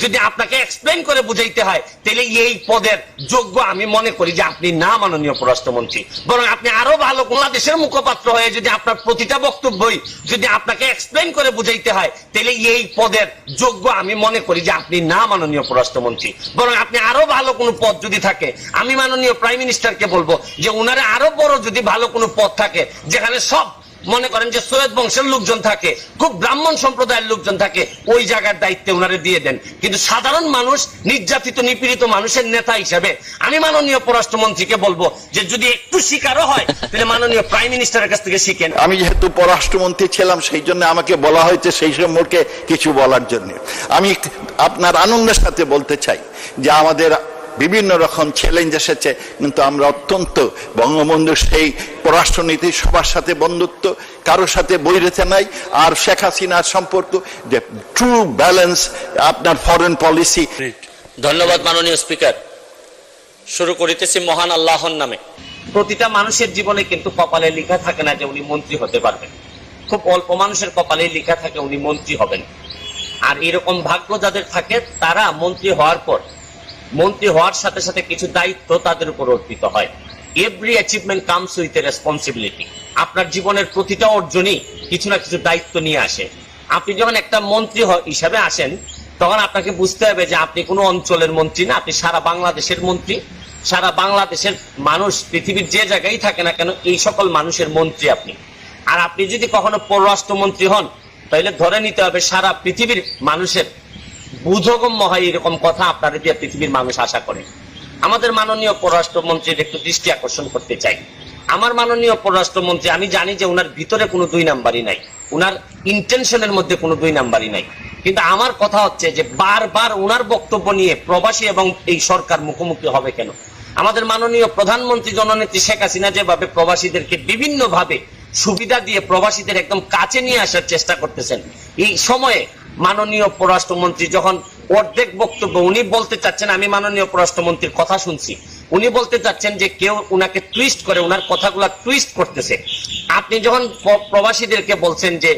যদি আপনাকে এক্সপ্লেন করে বুঝাইতে হয়, তাহলে এই পদের যোগ্য আমি মনে করি যে আপনি না, মাননীয় পররাষ্ট্রমন্ত্রী। বরং আপনি আরো ভালো বাংলাদেশের মুখপাত্র হয়ে যদি আপনার প্রতিটা বক্তব্যই যদি আপনাকে এক্সপ্লেন করে বুঝাইতে হয়, তাহলে এই পদের যোগ্য আমি মনে করি যে আপনি না, মাননীয় পররাষ্ট্রমন্ত্রী। বরং আপনি আরো ভালো কোনো পদ যদি থাকে, আমি মাননীয় প্রাইম মিনিস্টারকে বলবো যে উনারে আরো বড় যদি ভালো কোনো পদ থাকে, যেখানে সব মনে করেন যে সৈয়দ বংশের লোকজন থাকে, খুব ব্রাহ্মণ সম্প্রদায়ের লোকজন থাকে, ওই জায়গার দায়িত্বে ওনারে দিয়ে দেন। কিন্তু সাধারণ মানুষ, নির্যাতিত নিপীড়িত মানুষের নেতা হিসেবে আমি মাননীয় পররাষ্ট্রমন্ত্রীকে বলবো যে যদি একটু শিকারও হয়, তাহলে মাননীয় প্রাইম মিনিস্টারের কাছ থেকে শিখেন। আমি যেহেতু পররাষ্ট্রমন্ত্রী ছিলাম, সেই জন্য আমাকে বলা হয়েছে সেই সম্পর্কে কিছু বলার জন্য। আমি আপনার আনন্দের সাথে বলতে চাই যে আমাদের বিভিন্ন রকম চ্যালেঞ্জ এসেছে, কিন্তু আমরা অত্যন্ত বঙ্গবন্ধুর সেই পররাষ্ট্রনীতি, সবার সাথে বন্ধুত্ব, কারোর সাথে বৈরিতা নাই। আর শেখ হাসিনার সম্পর্ক যে ট্রু ব্যালেন্স আপনার ফরেন পলিসি। ধন্যবাদ মাননীয় স্পিকার। শুরু করিতেছি মহান আল্লাহর নামে। প্রতিটা মানুষের জীবনে কিন্তু কপালে লেখা থাকে না যে উনি মন্ত্রী হতে পারবেন। খুব অল্প মানুষের কপালে লেখা থাকে উনি মন্ত্রী হবেন। আর এরকম ভাগ্য যাদের থাকে, তারা মন্ত্রী হওয়ার পর, মন্ত্রী হওয়ার সাথে সাথে কিছু দায়িত্ব তাদের উপর অর্পিত হয়। Every achievement comes with a responsibility. আপনার জীবনের প্রতিটা অর্জনই কিছু না কিছু দায়িত্ব নিয়ে আসে। আপনি যখন একটা মন্ত্রী হিসাবে আসেন, তখন আপনাকে বুঝতে হবে যে আপনি কোনো অঞ্চলের মন্ত্রী না, আপনি সারা বাংলাদেশের মন্ত্রী। সারা বাংলাদেশের মানুষ, পৃথিবীর যে জায়গায় থাকে না কেন, এই সকল মানুষের মন্ত্রী আপনি। আর আপনি যদি কখনো পররাষ্ট্রমন্ত্রী হন, তাহলে ধরে নিতে হবে সারা পৃথিবীর মানুষের বুধগম্য হয় এরকম কথা আপনাদের দিয়ে পৃথিবীর মানুষ আশা করে। আমাদের মাননীয় পররাষ্ট্রমন্ত্রীর একটু দৃষ্টি আকর্ষণ করতে চাই। আমার মাননীয় পররাষ্ট্রমন্ত্রী, আমি জানি যে উনার ভিতরে কোনো দুই নাম্বারই নাই, উনার ইন্টেনশনের মধ্যে কোনো দুই নাম্বারই নাই। কিন্তু আমার কথা হচ্ছে যে বারবার উনার বক্তব্য নিয়ে প্রবাসী এবং এই সরকার মুখোমুখি হবে কেন? আমাদের মাননীয় প্রধানমন্ত্রী জননেত্রী শেখ হাসিনা যেভাবে প্রবাসীদেরকে বিভিন্ন ভাবে সুবিধা দিয়ে প্রবাসীদের একদম কাছে নিয়ে আসার চেষ্টা করতেছেন, এই সময়ে মাননীয় পররাষ্ট্রমন্ত্রী যখন অর্ধেক বক্তব্য উনি বলতে চাচ্ছেন, আমি মাননীয় পররাষ্ট্রমন্ত্রীর কথা শুনছি, উনি বলতে চাচ্ছেন যে কেউ উনাকে টুইস্ট করে, উনার কথাগুলা টুইস্ট করতেছে। আপনি যখন প্রবাসীদেরকে বলছেন যে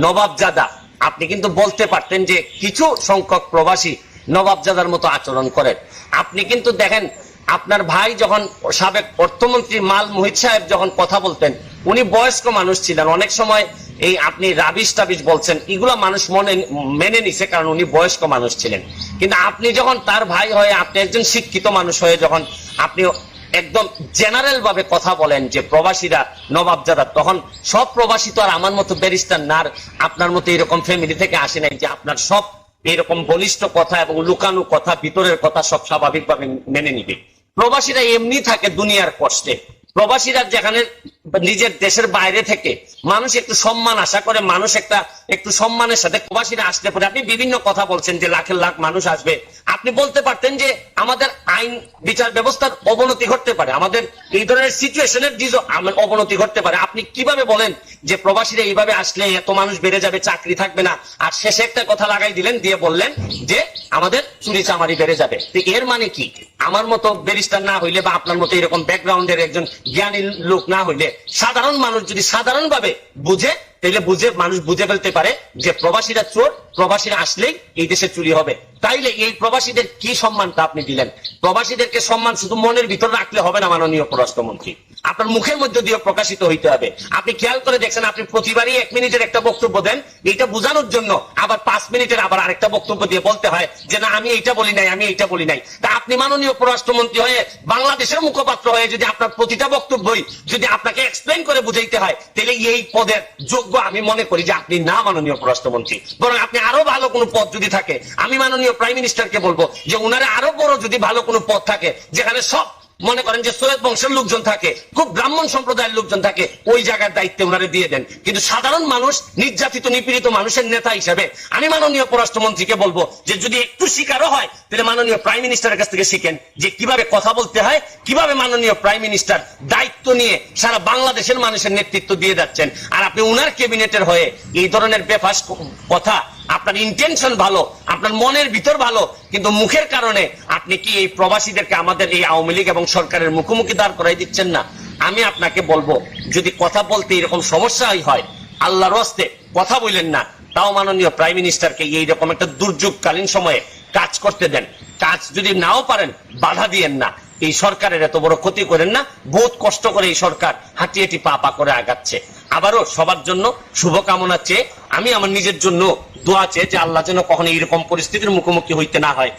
নবাবজাদা, আপনি কিন্তু বলতে পারতেন যে কিছু সংখ্যক প্রবাসী নবাবজাদার মতো আচরণ করেন। আপনি কিন্তু দেখেন, আপনার ভাই যখন সাবেক অর্থমন্ত্রী মাল মুহিত সাহেব যখন কথা বলতেন, উনি বয়স্ক মানুষ ছিলেন। অনেক সময় এই আপনি রাবিশ টাবিশ বলছেন, এগুলো মানুষ মেনে নিছে, কারণ উনি বয়স্ক মানুষ ছিলেন। কিন্তু আপনি যখন তার ভাই হয়ে, আপনি একজন শিক্ষিত মানুষ হয়ে যখন আপনি একদম জেনারেল ভাবে কথা বলেন যে প্রবাসীরা নবাবজাদা, তখন সব প্রবাসী তো আর আমার মতো ব্যারিস্টার না, আপনার মতো এরকম ফ্যামিলি থেকে আসে নাই যে আপনার সব এরকম বলিষ্ঠ কথা এবং লুকানো কথা, ভিতরের কথা সব স্বাভাবিকভাবে মেনে নিবে। প্রবাসীরা এমনি থাকে দুনিয়ার কষ্টে। প্রবাসীরা যেখানে নিজের দেশের বাইরে থেকে মানুষ একটু সম্মান আশা করে, মানুষ একটু সম্মানের সাথে প্রবাসীরা আসতে পারে। আপনি বিভিন্ন কথা বলছেন যে লাখের লাখ মানুষ আসবে, আপনি বলতে পারতেন যে আমাদের আইন বিচার ব্যবস্থার অবনতি ঘটতে পারে, আমাদের এই ধরনের সিচুয়েশনের অবনতি ঘটতে পারে। আপনি কিভাবে বলেন যে প্রবাসীরা এইভাবে আসলে এত মানুষ বেড়ে যাবে, চাকরি থাকবে না, আর শেষে একটা কথা লাগাই দিলেন, দিয়ে বললেন যে আমাদের চুরি চামারি বেড়ে যাবে। তো এর মানে কি? আমার মতো ব্যারিস্টার না হইলে বা আপনার মতো এরকম ব্যাকগ্রাউন্ডের একজন জ্ঞানী লোক না হইলে, সাধারণ মানুষ যদি সাধারণভাবে বুঝে, তাহলে মানুষ বুঝে ফেলতে পারে যে প্রবাসীরা চোর, প্রবাসীরা আসলেই এই দেশে চুরি হবে। তাইলে এই প্রবাসীদের কি সম্মানটা আপনি দিলেন? প্রবাসীদেরকে সম্মান শুধু মনের ভিতর রাখলে হবে না মাননীয় পররাষ্ট্রমন্ত্রী, আপনার মুখের মধ্যে দিয়ে প্রকাশিত হইতে হবে। আপনি খেয়াল করে দেখছেন, আপনি প্রতিবারই 1 মিনিটের একটা বক্তব্য দেন, এইটা বোঝানোর জন্য আবার 5 মিনিটের আবার আরেকটা বক্তব্য দিয়ে বলতে হয় যে না আমি এইটা বলি নাই, আমি এইটা বলি নাই। তা আপনি মাননীয় পররাষ্ট্রমন্ত্রী হয়ে, বাংলাদেশের মুখপাত্র হয়ে যদি আপনার প্রতিটা বক্তব্যই যদি আপনাকে এক্সপ্লেন করে বুঝাইতে হয়, তাহলে এই পদের যোগ্য আমি মনে করি যে আপনি না, মাননীয় পররাষ্ট্রমন্ত্রী। বরং আপনি আরো ভালো কোনো পদ যদি থাকে, আমি মাননীয় প্রাইম মিনিস্টারকে বলবো যে উনারে আরো বড় যদি ভালো কোনো পদ থাকে, যেখানে সব মনে করেন যে সৈয়দ বংশের লোকজন থাকে, খুব ব্রাহ্মণ সম্প্রদায়ের লোকজন থাকে, ওই জায়গার দায়িত্বে ওনারে দিয়ে দেন। কিন্তু সাধারণ মানুষ, নির্যাতিত নিপীড়িত মানুষের নেতা হিসাবে আমি মাননীয় পররাষ্ট্রমন্ত্রীকে বলবো যে যদি একটু শিকারও হয়, তাহলে মাননীয় প্রাইম মিনিস্টারের কাছ থেকে শিখেন যে কিভাবে কথা বলতে হয়, কিভাবে মাননীয় প্রাইম মিনিস্টার দায়িত্ব নিয়ে সারা বাংলাদেশের মানুষের নেতৃত্ব দিয়ে যাচ্ছেন। আর আপনি উনার ক্যাবিনেটের হয়ে এই ধরনের বেফাস কথা, আপনার ইন্টেনশন ভালো, আপনার মনের ভিতর ভালো, কিন্তু মুখের কারণে আপনি কি এই প্রবাসীদেরকে আমাদের এই আওয়ামী লীগ এবং সরকারের মুখোমুখি দাঁড় করাই দিচ্ছেন না? আমি আপনাকে বলবো, যদি কথা বলতে এরকম সমস্যাই হয়, আল্লাহর হস্তে কথা বললেন না, তাও মাননীয় প্রাইম মিনিস্টারকে এইরকম একটা দুর্যোগকালীন সময়ে কাজ করতে দেন, কাজ যদি নাও পারেন বাধা দিয়েন না। এই সরকারের এত বড় ক্ষতি করেন না, বহুত কষ্ট করে এই সরকার হাঁটি হাঁটি পা পা করে আগাচ্ছে। আবারও সবার জন্য শুভকামনা চেয়ে আমি আমার নিজের জন্য দোয়া চেয়ে যে আল্লাহ যেন কখনো এরকম পরিস্থিতির মুখোমুখি হইতে না হয়।